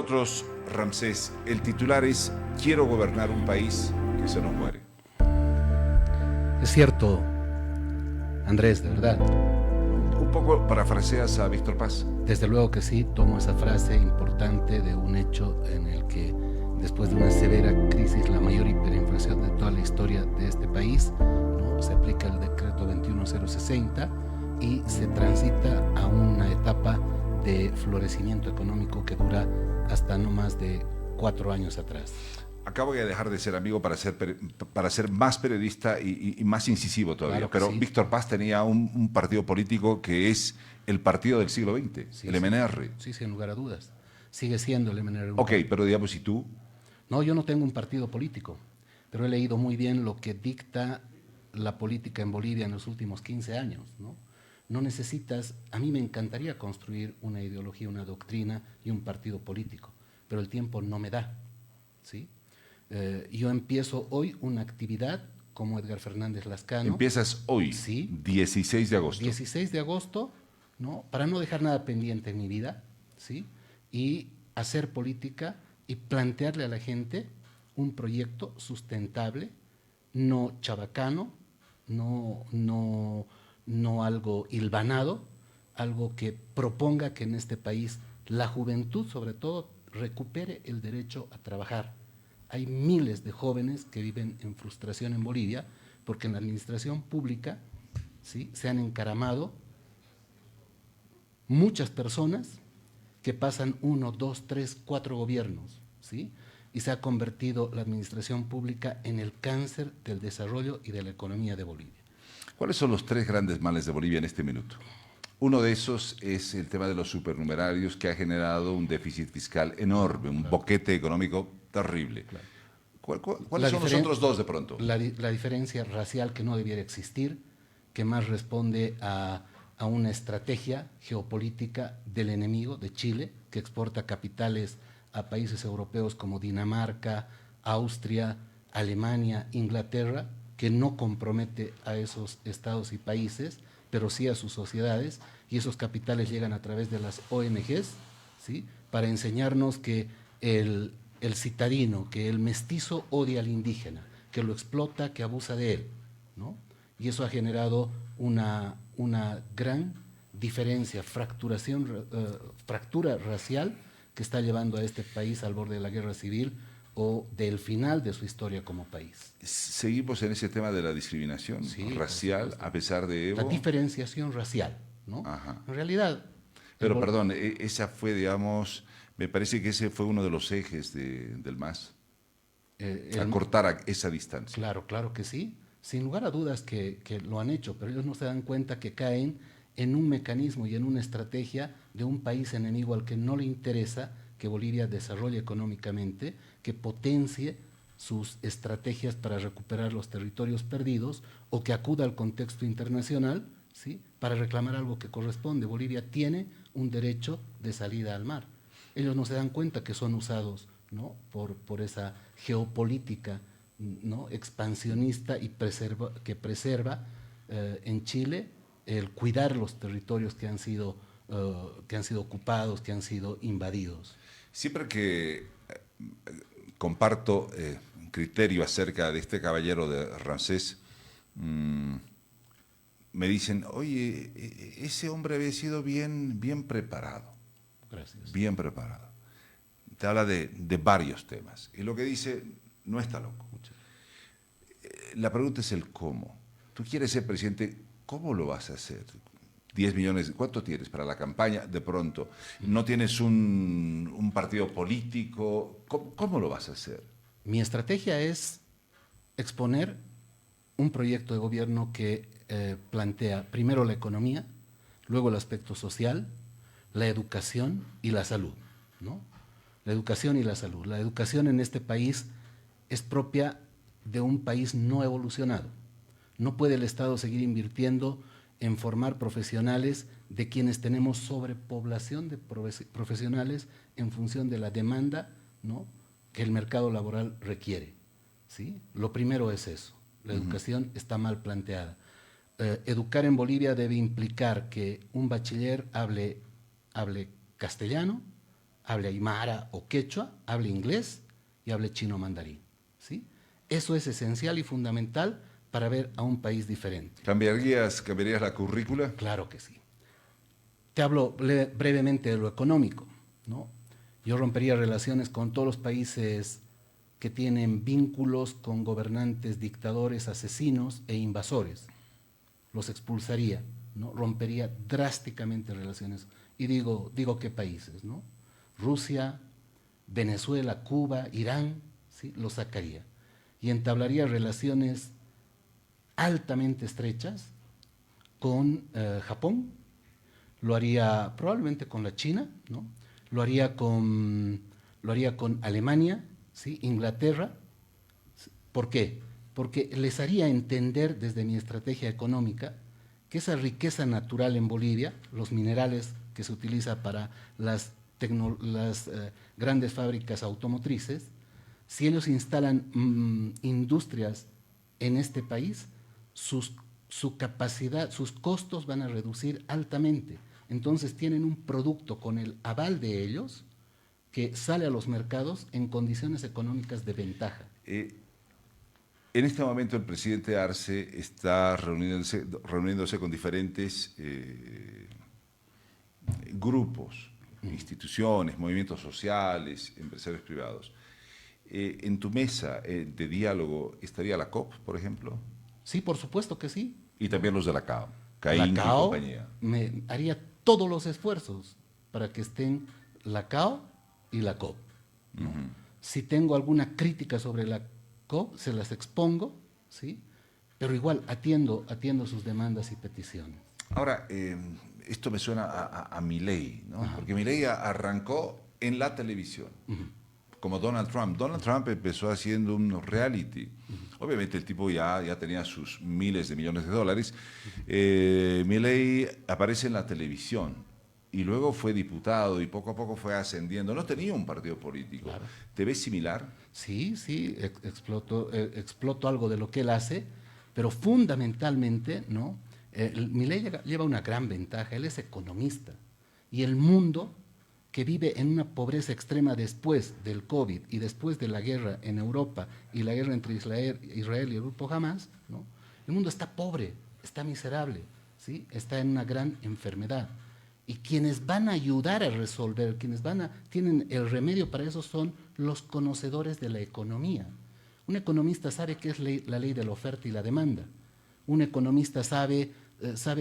nosotros, Ramsés. El titular es: quiero gobernar un país que se nos muere. Es cierto, Andrés, de verdad. Un poco parafraseas a Víctor Paz. Desde luego que sí, tomo esa frase importante de un hecho en el que, después de una severa crisis, la mayor hiperinflación de toda la historia de este país, ¿no?, se aplica el decreto 21060 y se transita a una etapa de florecimiento económico que dura hasta no más de 4 años atrás. Acá voy a dejar de ser amigo para ser más periodista y más incisivo todavía. Claro que Pero sí. Víctor Paz tenía un partido político que es el partido del siglo XX, Sí, el sí. MNR. Sí, sin lugar a dudas. Sigue siendo el MNR. Ok, pero digamos, ¿y tú? No, yo no tengo un partido político, pero he leído muy bien lo que dicta la política en Bolivia en los últimos 15 años, ¿no? No necesitas, a mí me encantaría construir una ideología, una doctrina y un partido político, pero el tiempo no me da, ¿sí? Yo empiezo hoy una actividad como Edgar Fernández Lascano. Empiezas hoy, Sí. 16 de agosto. 16 de agosto, ¿no?, para no dejar nada pendiente en mi vida, ¿sí?, y hacer política y plantearle a la gente un proyecto sustentable, no chabacano, no algo hilvanado, algo que proponga que en este país la juventud, sobre todo, recupere el derecho a trabajar. Hay miles de jóvenes que viven en frustración en Bolivia porque en la administración pública, ¿sí?, se han encaramado muchas personas que pasan 1, 2, 3, 4 gobiernos, ¿sí?, y se ha convertido la administración pública en el cáncer del desarrollo y de la economía de Bolivia. ¿Cuáles son los 3 grandes males de Bolivia en este minuto? Uno de esos es el tema de los supernumerarios, que ha generado un déficit fiscal enorme, un boquete económico terrible. ¿Cuáles son los otros 2 de pronto? La diferencia racial, que no debiera existir, que más responde a una estrategia geopolítica del enemigo, de Chile, que exporta capitales a países europeos como Dinamarca, Austria, Alemania, Inglaterra, que no compromete a esos estados y países, pero sí a sus sociedades, y esos capitales llegan a través de las ONGs, ¿sí?, para enseñarnos que el citadino, que el mestizo odia al indígena, que lo explota, que abusa de él, ¿no? Y eso ha generado una gran diferencia, fractura racial que está llevando a este país al borde de la guerra civil o del final de su historia como país. Seguimos en ese tema de la discriminación racial, a pesar de Evo. La diferenciación racial, ¿no? Ajá. En realidad... Pero perdón, esa fue, digamos, me parece que ese fue uno de los ejes del MAS, acortar esa distancia. Claro que sí. Sin lugar a dudas que lo han hecho, pero ellos no se dan cuenta que caen en un mecanismo y en una estrategia de un país enemigo al que no le interesa que Bolivia desarrolle económicamente, que potencie sus estrategias para recuperar los territorios perdidos o que acuda al contexto internacional, ¿sí?, para reclamar algo que corresponde. Bolivia tiene un derecho de salida al mar. Ellos no se dan cuenta que son usados, ¿no?, por esa geopolítica, ¿no?, expansionista y que preserva en Chile el cuidar los territorios que han sido ocupados, que han sido invadidos. Siempre que comparto un criterio acerca de este caballero de Ramsés, me dicen, oye, ese hombre había sido bien preparado. Gracias. Bien preparado. Te habla de varios temas. Y lo que dice, no está loco. La pregunta es el cómo. Tú quieres ser presidente, ¿cómo lo vas a hacer? 10 millones, ¿cuánto tienes para la campaña? De pronto, no tienes un partido político, ¿cómo lo vas a hacer? Mi estrategia es exponer un proyecto de gobierno que plantea primero la economía, luego el aspecto social, la educación y la salud, ¿no? La educación y la salud. La educación en este país es propia de un país no evolucionado. No puede el Estado seguir invirtiendo en formar profesionales de quienes tenemos sobrepoblación de profesionales en función de la demanda, ¿no?, que el mercado laboral requiere, ¿sí? Lo primero es eso. La educación está mal planteada. Educar en Bolivia debe implicar que un bachiller hable castellano, hable aymara o quechua, hable inglés y hable chino mandarín, ¿sí? Eso es esencial y fundamental para ver a un país diferente. ¿Cambiarías la currícula? Claro que sí. Te hablo brevemente de lo económico, ¿no? Yo rompería relaciones con todos los países que tienen vínculos con gobernantes, dictadores, asesinos e invasores. Los expulsaría, ¿no? Rompería drásticamente relaciones. Y digo qué países, ¿no? Rusia, Venezuela, Cuba, Irán, ¿sí? Los sacaría. Y entablaría relaciones altamente estrechas con Japón, lo haría probablemente con la China, ¿no? Lo haría con Alemania, ¿sí? Inglaterra. ¿Por qué? Porque les haría entender desde mi estrategia económica que esa riqueza natural en Bolivia, los minerales que se utiliza para las grandes fábricas automotrices, si ellos instalan industrias en este país, su capacidad, sus costos van a reducir altamente. Entonces tienen un producto con el aval de ellos que sale a los mercados en condiciones económicas de ventaja. En este momento el presidente Arce está reuniéndose con diferentes grupos, instituciones, movimientos sociales, empresarios privados. ¿En tu mesa de diálogo estaría la COP, por ejemplo? Sí, por supuesto que sí. Y también los de la CAO, La Caín y CAO compañía. me haría todos los esfuerzos para que estén la CAO y la COP, ¿no? Si tengo alguna crítica sobre la COP, se las expongo, ¿sí? Pero igual atiendo sus demandas y peticiones. Ahora, esto me suena a Milei, ¿no? Ajá. Porque Milei arrancó en la televisión, como Donald Trump. Donald Trump empezó haciendo un reality. Obviamente el tipo ya tenía sus miles de millones de dólares. Milei aparece en la televisión y luego fue diputado y poco a poco fue ascendiendo. No tenía un partido político. Claro. ¿Te ves similar? Sí, exploto algo de lo que él hace, pero fundamentalmente, ¿no? Milei lleva una gran ventaja, él es economista y el mundo que vive en una pobreza extrema después del COVID y después de la guerra en Europa y la guerra entre Israel y el grupo Hamas, ¿no? El mundo está pobre, está miserable, ¿sí? Está en una gran enfermedad. Y quienes van a ayudar a resolver, tienen el remedio para eso son los conocedores de la economía. Un economista sabe qué es la ley de la oferta y la demanda. Un economista sabe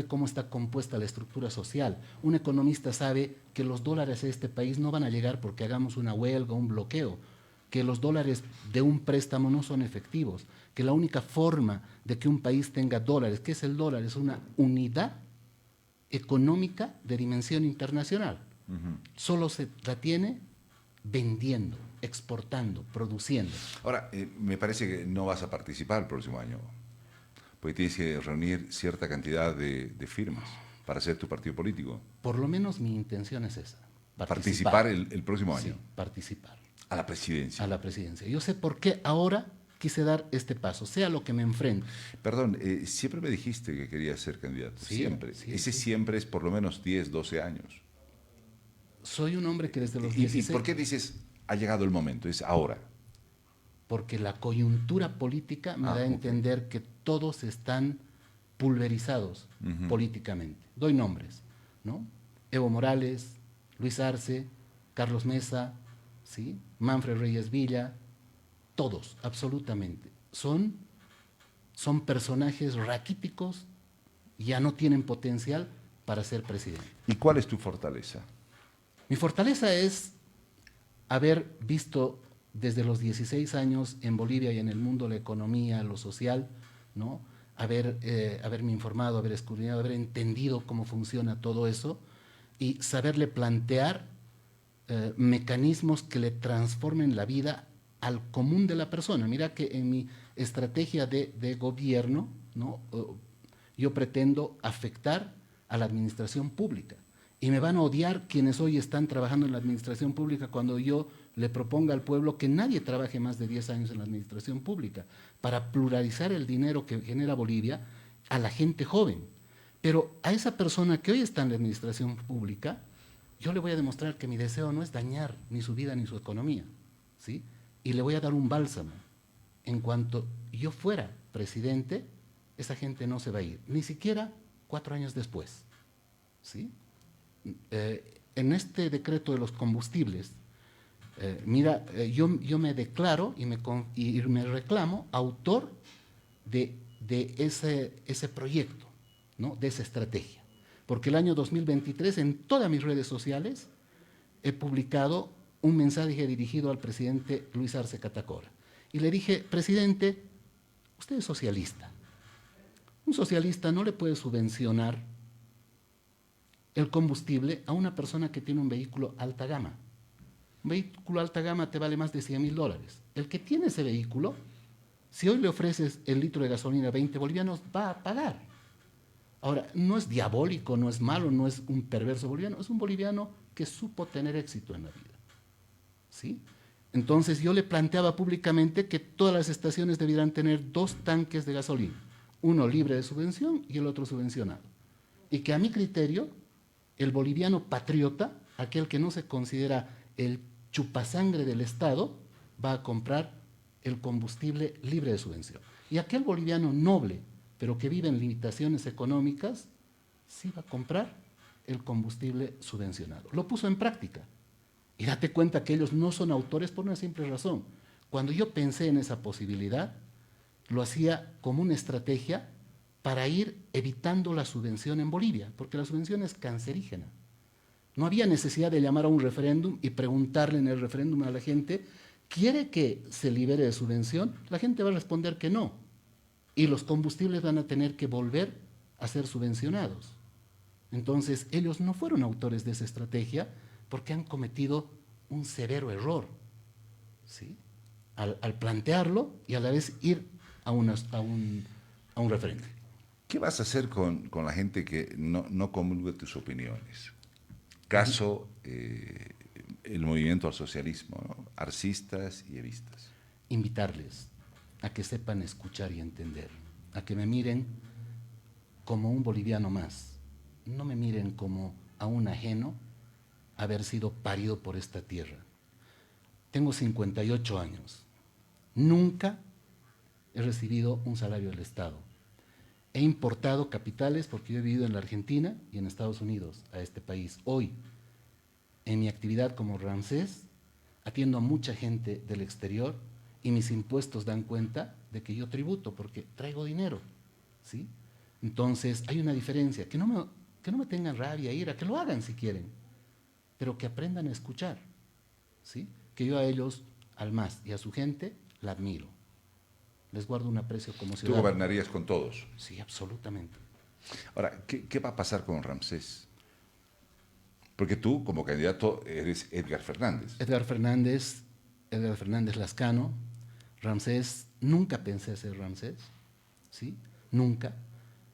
cómo está compuesta la estructura social. Un economista sabe que los dólares a este país no van a llegar porque hagamos una huelga o un bloqueo, que los dólares de un préstamo no son efectivos, que la única forma de que un país tenga dólares, ¿qué es el dólar? Es una unidad económica de dimensión internacional. Solo se la tiene vendiendo, exportando, produciendo. Ahora, me parece que no vas a participar el próximo año, porque tienes que reunir cierta cantidad de firmas para hacer tu partido político. Por lo menos mi intención es esa. Participar el próximo año. Sí, participar. A la presidencia. A la presidencia. Yo sé por qué ahora quise dar este paso, sea lo que me enfrente. Perdón, siempre me dijiste que querías ser candidato. Sí, siempre. sí, Ese sí. siempre es por lo menos 10, 12 años. Soy un hombre que desde los ¿Y 16... por qué dices, ha llegado el momento, es ahora? Porque la coyuntura política me da a entender que todos están pulverizados políticamente. Doy nombres, ¿no? Evo Morales, Luis Arce, Carlos Mesa, ¿sí? Manfred Reyes Villa, todos, absolutamente. Son personajes raquíticos, ya no tienen potencial para ser presidente. ¿Y cuál es tu fortaleza? Mi fortaleza es haber visto desde los 16 años en Bolivia y en el mundo la economía, lo social, ¿no? Haberme informado, haber escudriñado, haber entendido cómo funciona todo eso y saberle plantear mecanismos que le transformen la vida al común de la persona. Mira que en mi estrategia de gobierno, ¿no? Yo pretendo afectar a la administración pública. Y me van a odiar quienes hoy están trabajando en la administración pública cuando yo le proponga al pueblo que nadie trabaje más de 10 años en la administración pública para pluralizar el dinero que genera Bolivia a la gente joven. Pero a esa persona que hoy está en la administración pública, yo le voy a demostrar que mi deseo no es dañar ni su vida ni su economía, ¿sí? Y le voy a dar un bálsamo. En cuanto yo fuera presidente, esa gente no se va a ir, ni siquiera 4 años después, ¿sí? En este decreto de los combustibles, yo me declaro y me reclamo autor de ese proyecto, ¿no? De esa estrategia. Porque el año 2023 en todas mis redes sociales he publicado un mensaje dirigido al presidente Luis Arce Catacora. Y le dije, presidente, usted es socialista. Un socialista no le puede subvencionar el combustible a una persona que tiene un vehículo alta gama. Un vehículo alta gama te vale más de $100.000. El que tiene ese vehículo, si hoy le ofreces el litro de gasolina a 20 bolivianos, va a pagar. Ahora, no es diabólico, no es malo, no es un perverso boliviano, es un boliviano que supo tener éxito en la vida, ¿sí? Entonces yo le planteaba públicamente que todas las estaciones debieran tener 2 tanques de gasolina, uno libre de subvención y el otro subvencionado. Y que a mi criterio, el boliviano patriota, aquel que no se considera el chupasangre del Estado, va a comprar el combustible libre de subvención. Y aquel boliviano noble, pero que vive en limitaciones económicas, sí va a comprar el combustible subvencionado. Lo puso en práctica. Y date cuenta que ellos no son autores por una simple razón. Cuando yo pensé en esa posibilidad, lo hacía como una estrategia para ir evitando la subvención en Bolivia, porque la subvención es cancerígena. No había necesidad de llamar a un referéndum y preguntarle en el referéndum a la gente, ¿quiere que se libere de subvención? La gente va a responder que no. Y los combustibles van a tener que volver a ser subvencionados. Entonces, ellos no fueron autores de esa estrategia porque han cometido un severo error, ¿sí? Al plantearlo y a la vez ir a un referéndum. ¿Qué vas a hacer con la gente que no comulga tus opiniones? Caso el movimiento al socialismo, ¿no? Arcistas y evistas. Invitarles a que sepan escuchar y entender, a que me miren como un boliviano más, no me miren como a un ajeno haber sido parido por esta tierra. Tengo 58 años, nunca he recibido un salario del Estado. He importado capitales porque yo he vivido en la Argentina y en Estados Unidos, a este país. Hoy, en mi actividad como Ramsés, atiendo a mucha gente del exterior y mis impuestos dan cuenta de que yo tributo porque traigo dinero, ¿sí? Entonces, hay una diferencia. Que no me tengan rabia, ira, que lo hagan si quieren, pero que aprendan a escuchar, ¿sí? Que yo a ellos, al MAS y a su gente, la admiro. Les guardo un aprecio como ciudadano. ¿Tú gobernarías con todos? Sí, absolutamente. Ahora, ¿qué va a pasar con Ramsés? Porque tú, como candidato, eres Edgar Fernández. Edgar Fernández Lascano. Ramsés, nunca pensé ser Ramsés, ¿sí? Nunca.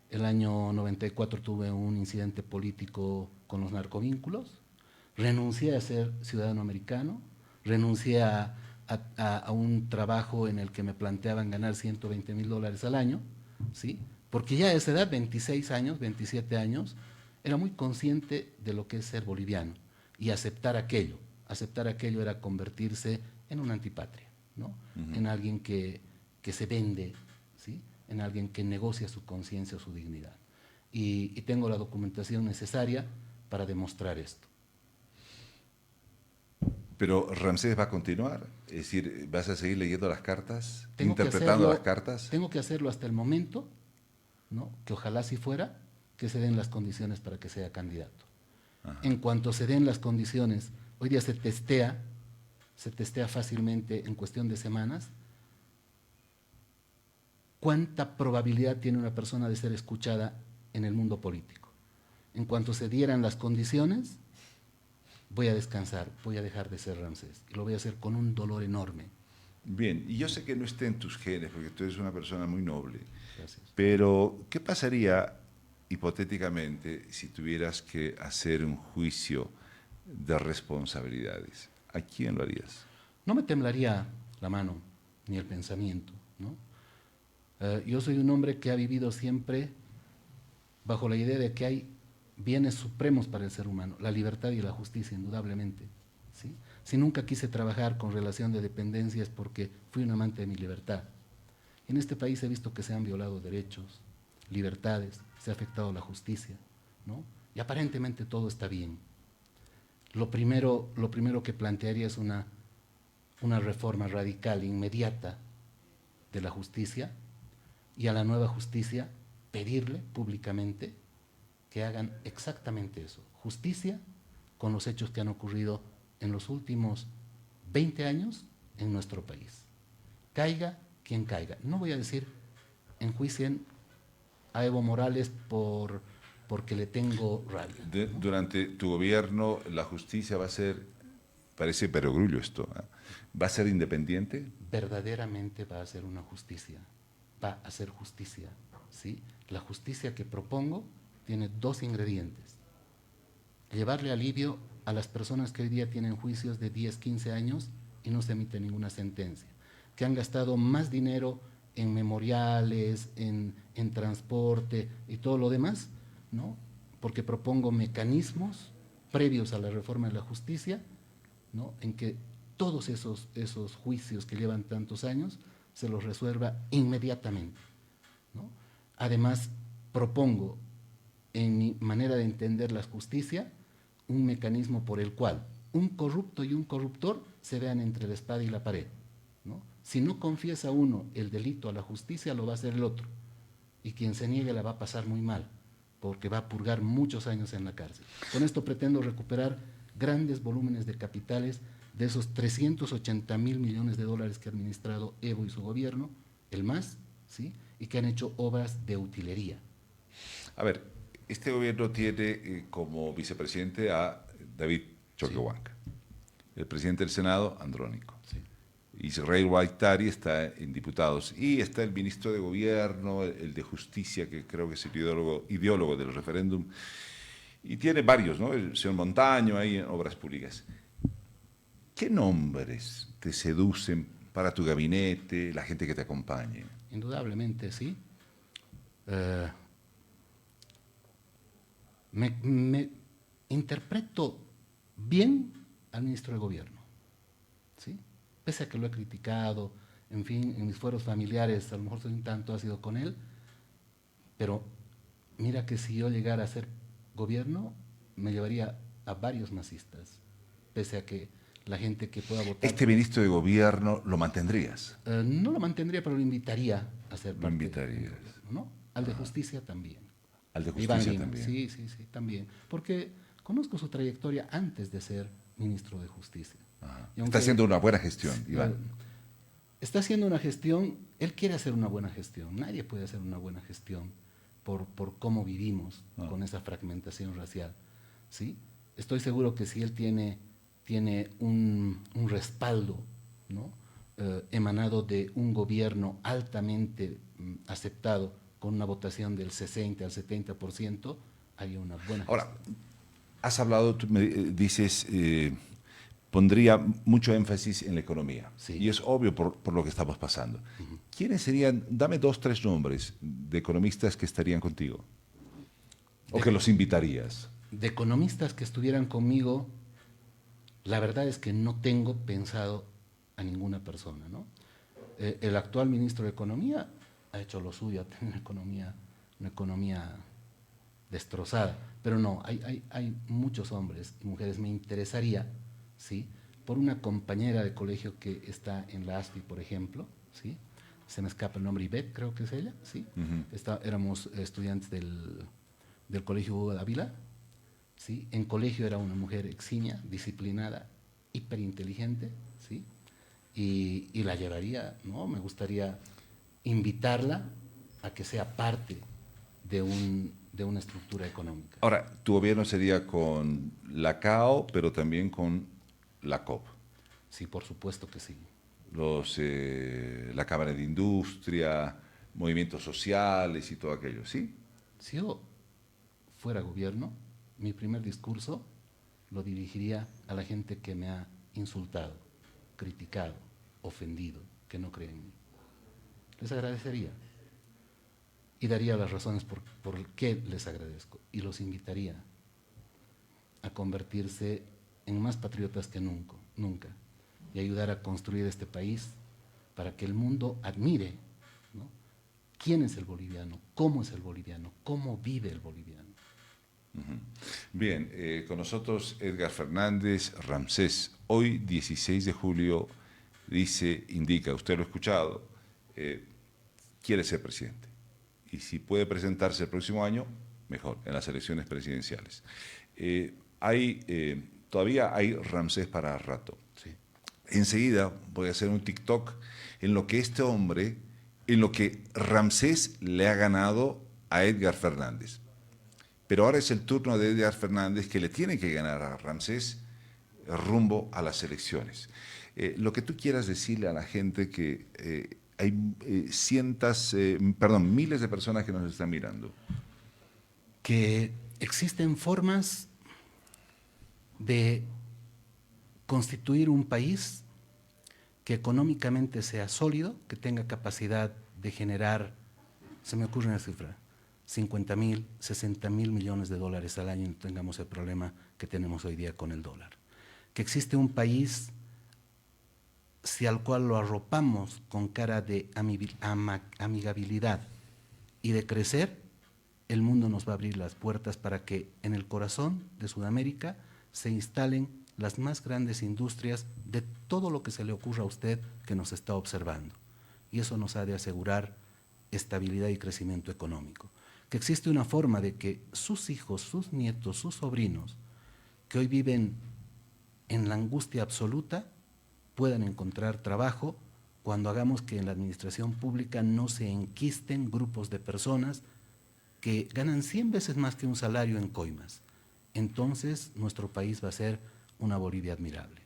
El año 94 tuve un incidente político con los narcovínculos. Renuncié a ser ciudadano americano. Renuncié a un trabajo en el que me planteaban ganar $120.000 al año, ¿sí? Porque ya a esa edad, 26 años, 27 años, era muy consciente de lo que es ser boliviano y aceptar aquello. Aceptar aquello era convertirse en una antipatria, ¿no? En alguien que se vende, ¿sí? En alguien que negocia su conciencia o su dignidad. Y tengo la documentación necesaria para demostrar esto. Pero Ramsés va a continuar, es decir, ¿vas a seguir leyendo las cartas, interpretando las cartas? Tengo que hacerlo hasta el momento, ¿no? Que ojalá si fuera, que se den las condiciones para que sea candidato. Ajá. En cuanto se den las condiciones, hoy día se testea fácilmente en cuestión de semanas, ¿cuánta probabilidad tiene una persona de ser escuchada en el mundo político? En cuanto se dieran las condiciones, voy a descansar, voy a dejar de ser Ramsés y lo voy a hacer con un dolor enorme. Bien, y yo sé que no esté en tus genes porque tú eres una persona muy noble. Gracias. Pero, ¿qué pasaría hipotéticamente si tuvieras que hacer un juicio de responsabilidades? ¿A quién lo harías? No me temblaría la mano ni el pensamiento, ¿no? Yo soy un hombre que ha vivido siempre bajo la idea de que hay bienes supremos para el ser humano, la libertad y la justicia, indudablemente. ¿Sí? Si nunca quise trabajar con relación de dependencia es porque fui un amante de mi libertad. En este país he visto que se han violado derechos, libertades, se ha afectado la justicia, ¿no? Y aparentemente todo está bien. Lo primero que plantearía es una reforma radical, inmediata de la justicia, y a la nueva justicia pedirle públicamente que hagan exactamente eso, justicia con los hechos que han ocurrido en los últimos 20 años en nuestro país. Caiga quien caiga. No voy a decir enjuicien a Evo Morales porque le tengo rabia. ¿No? Durante tu gobierno, la justicia va a ser, parece perogrullo esto, ¿eh? ¿Va a ser independiente? Verdaderamente va a ser una justicia, va a ser justicia, ¿sí? La justicia que propongo tiene dos ingredientes. Llevarle alivio a las personas que hoy día tienen juicios de 10, 15 años y no se emite ninguna sentencia, que han gastado más dinero en memoriales, en transporte y todo lo demás, ¿no? Porque propongo mecanismos previos a la reforma de la justicia, ¿no? En que todos esos juicios que llevan tantos años se los resuelva inmediatamente, ¿no? Además, propongo, en mi manera de entender la justicia, un mecanismo por el cual un corrupto y un corruptor se vean entre la espada y la pared, ¿no? Si no confiesa uno el delito a la justicia, lo va a hacer el otro. Y quien se niegue la va a pasar muy mal, porque va a purgar muchos años en la cárcel. Con esto pretendo recuperar grandes volúmenes de capitales de esos 380.000 millones de dólares que ha administrado Evo y su gobierno, el MAS, ¿sí? Y que han hecho obras de utilería. A ver, este gobierno tiene como vicepresidente a David Choquehuanca, sí. El presidente del Senado, Andrónico. Sí. Israel Guaitari está en diputados y está el ministro de Gobierno, el de Justicia, que creo que es el ideólogo del referéndum, y tiene varios, ¿no? El señor Montaño ahí en Obras Públicas. ¿Qué nombres te seducen para tu gabinete, la gente que te acompañe? Indudablemente, sí. Me interpreto bien al ministro de Gobierno, ¿sí? Pese a que lo he criticado, en fin, en mis fueros familiares, a lo mejor soy un tanto ácido con él, pero mira que si yo llegara a ser gobierno, me llevaría a varios masistas, pese a que la gente que pueda votar... ¿Este ministro de Gobierno lo mantendrías? No lo mantendría, pero lo invitaría a ser parte. Lo invitarías. ¿No? Al de Justicia también. Al de Justicia Iván también. Sí, también. Porque conozco su trayectoria antes de ser ministro de Justicia. Está haciendo una buena gestión, Iván. Está haciendo una gestión, él quiere hacer una buena gestión. Nadie puede hacer una buena gestión por cómo vivimos con esa fragmentación racial, ¿sí? Estoy seguro que si él tiene un respaldo, ¿no? Emanado de un gobierno altamente aceptado con una votación del 60 al 70%, haría una buena gestión. Ahora, has hablado, tú me dices, pondría mucho énfasis en la economía. Sí. Y es obvio por lo que estamos pasando. ¿Quiénes serían, dame 2, 3 nombres de economistas que estarían contigo? ¿O que los invitarías? De economistas que estuvieran conmigo, la verdad es que no tengo pensado a ninguna persona, ¿no? El actual ministro de Economía ha hecho lo suyo, ha tenido una economía destrozada, pero no, hay muchos hombres y mujeres. Me interesaría, ¿sí? Por una compañera de colegio que está en la ASFI, por ejemplo, ¿sí? Se me escapa el nombre, Ivette, creo que es ella, ¿sí? Éramos estudiantes del Colegio Hugo Dávila, ¿sí? En colegio era una mujer eximia, disciplinada, hiperinteligente, ¿sí? Y la llevaría, ¿no? Me gustaría invitarla a que sea parte de una estructura económica. Ahora, tu gobierno sería con la CAO, pero también con la COP. Sí, por supuesto que sí. La Cámara de Industria, movimientos sociales y todo aquello, ¿sí? Si yo fuera gobierno, mi primer discurso lo dirigiría a la gente que me ha insultado, criticado, ofendido, que no cree en mí. Les agradecería. y daría las razones por qué les agradezco. Y los invitaría a convertirse en más patriotas que nunca y ayudar a construir este país para que el mundo admire, ¿no?, quién es el boliviano, cómo es el boliviano, cómo vive el boliviano. Bien, con nosotros Edgar Fernández Ramsés. Hoy, 16 de julio, indica, usted lo ha escuchado, quiere ser presidente. Y si puede presentarse el próximo año, mejor, en las elecciones presidenciales. Todavía hay Ramsés para rato. Sí. Enseguida voy a hacer un TikTok en lo que Ramsés le ha ganado a Edgar Fernández. Pero ahora es el turno de Edgar Fernández, que le tiene que ganar a Ramsés rumbo a las elecciones. Lo que tú quieras decirle a la gente, que hay miles de personas que nos están mirando. Que existen formas de constituir un país que económicamente sea sólido, que tenga capacidad de generar, se me ocurre una cifra, 50.000, 60.000 millones de dólares al año, y no tengamos el problema que tenemos hoy día con el dólar. Que existe un país, si al cual lo arropamos con cara de amigabilidad y de crecer, el mundo nos va a abrir las puertas para que en el corazón de Sudamérica se instalen las más grandes industrias de todo lo que se le ocurra a usted que nos está observando. Y eso nos ha de asegurar estabilidad y crecimiento económico. Que existe una forma de que sus hijos, sus nietos, sus sobrinos, que hoy viven en la angustia absoluta, puedan encontrar trabajo cuando hagamos que en la administración pública no se enquisten grupos de personas que ganan 100 veces más que un salario en coimas. Entonces nuestro país va a ser una Bolivia admirable.